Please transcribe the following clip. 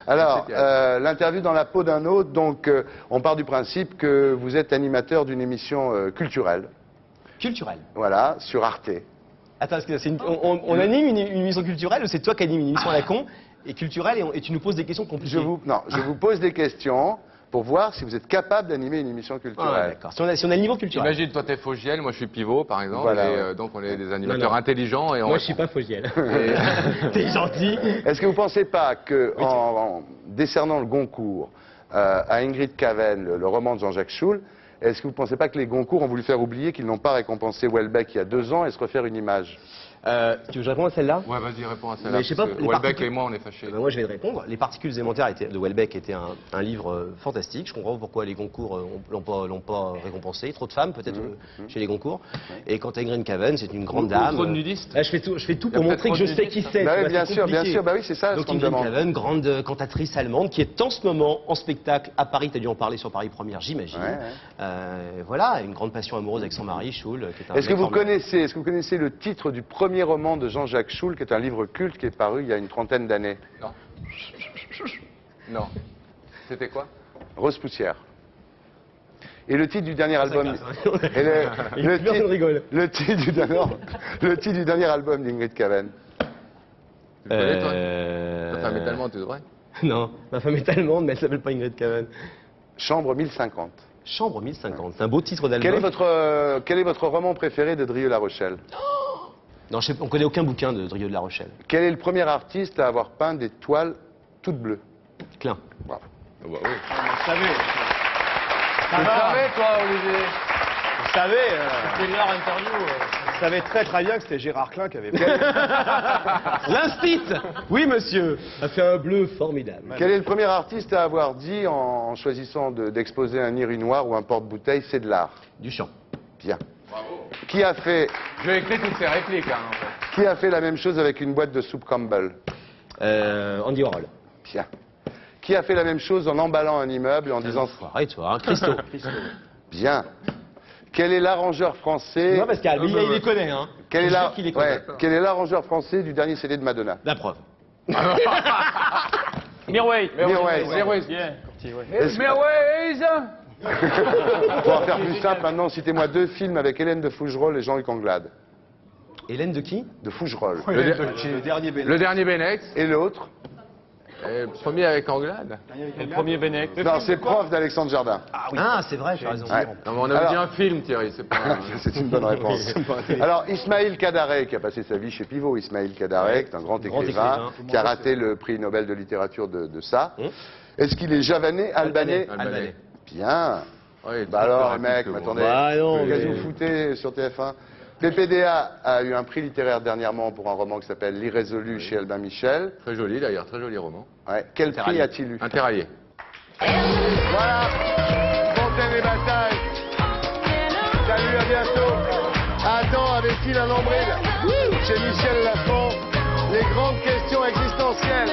Alors, l'interview dans la peau d'un autre, donc on part du principe que vous êtes animateur d'une émission culturelle. Culturelle. Voilà, sur Arte. Attends, on anime une émission culturelle ou c'est toi qui animes une émission à la con et culturelle et tu nous poses des questions compliquées? Je vous pose des questions pour voir si vous êtes capable d'animer une émission culturelle. D'accord. Si on a le niveau culturel. Imagine, toi t'es Fogiel, moi je suis Pivot par exemple, Voilà, et ouais. donc on est des animateurs intelligents. Et Moi, je suis pas Fogiel. T'es gentil. Est-ce que vous ne pensez pas qu'en décernant le Goncourt à Ingrid Caven, le roman de Jean-Jacques Schul, est-ce que vous ne pensez pas que les Goncourt ont voulu faire oublier qu'ils n'ont pas récompensé Houellebecq il y a 2 ans et se refaire une image? Tu veux que je réponde à celle-là? Ouais, vas-y, réponds à celle-là. Mais je sais pas, les Houellebecq particules- et moi on est fâchés. Moi, je vais te répondre. Les particules élémentaires de Houellebecq était un livre fantastique. Je comprends pourquoi les Goncourt l'ont pas récompensé. Trop de femmes, peut-être, chez les Goncourt. Et quant à Ingrid Caven, c'est une grande dame. Trop de nudistes. Là, je fais tout Il y a pour montrer que je peut-être sais qui c'est. Bah tu oui, vois, bien c'est sûr, compliqué. bah oui, c'est ça ce Donc qu'on me Ingrid demande. Caven, grande cantatrice allemande, qui est en ce moment en spectacle à Paris. Tu as dû en parler sur Paris Première, j'imagine. Ouais, Voilà, une grande passion amoureuse avec son mari, Schul. Qui est un Est-ce que mec vous formidable. connaissez le titre du premier roman de Jean-Jacques Schul, qui est un livre culte qui est paru il y a une trentaine d'années? Non. Non. C'était quoi? Rose Poussière. Et le titre du dernier album. Et Personne rigole. le titre du dernier album d'Ingrid Caven. Tu le connais toi? Ta femme est allemande, tu devrais. Non, ma femme est allemande, mais elle s'appelle pas Ingrid Caven. Chambre 1050. Chambre 1050, c'est un beau titre d'album. Quel est votre roman préféré de Drieux-La Rochelle? Non, on connaît aucun bouquin de Drieux de La Rochelle. Quel est le premier artiste à avoir peint des toiles toutes bleues? Klein. Bravo. Oh, bah oui. Je savais. Tu le savais toi, Olivier? Je savais. C'est leur interview. Je savais très bien que c'était Gérard Klein qui avait L'instit. Oui, monsieur. Ça fait un bleu formidable. Quel est le premier artiste à avoir dit, en choisissant d'exposer un urinoir ou un porte-bouteille, c'est de l'art? Duchamp. Bien. Bravo. Qui a fait J'ai écrit toutes ces répliques, hein, en fait. Qui a fait la même chose avec une boîte de soupe Campbell? Andy Warhol. Bien. Qui a fait la même chose en emballant un immeuble et en disant... Arrête-toi, hein, Christo. Bien. Quel est l'arrangeur français... Non, parce qu'il les connaît, hein. Quel est Je la- sais qu'il les connaît. ouais, quel est l'arrangeur français du dernier CD de Madonna? La preuve. Mirwais. Mirwais. Bien. Est-ce- Mirwais. Pour en faire plus simple, maintenant, citez-moi 2 films avec Hélène de Fougerolles et Jean-Luc Anglade. Hélène de qui? De Fougerolles. Le dernier Bennett. Le dernier Bennett. Et l'autre? Et le premier avec Anglade. Le premier Bennett. Non, c'est Prof d'Alexandre Jardin. Ah, c'est vrai, tu as raison. Ouais. Non, mais on avait dit un film, Thierry, c'est pas un... C'est une bonne réponse. Alors, Ismaïl Kadare, qui a passé sa vie chez Pivot, Ismaïl Kadare, qui est un grand écrivain, qui a raté le prix Nobel de littérature de ça. Est-ce qu'il est javanais, albanais? Albanais. Bien. Ouais, Bah alors, les plus mecs, rapide que attendez, moi. Bah non, qu'est-ce que mais- vous foutez sur TF1? PPDA a eu un prix littéraire dernièrement pour un roman qui s'appelle L'Irrésolu chez Albin Michel. Très joli d'ailleurs, très joli roman. Ouais. Quel prix a-t-il eu? Interraillé. Voilà, Fontaine et Bataille. Salut, à bientôt. Adam avait-il un nombril? Chez Michel Lafon, les grandes questions existentielles.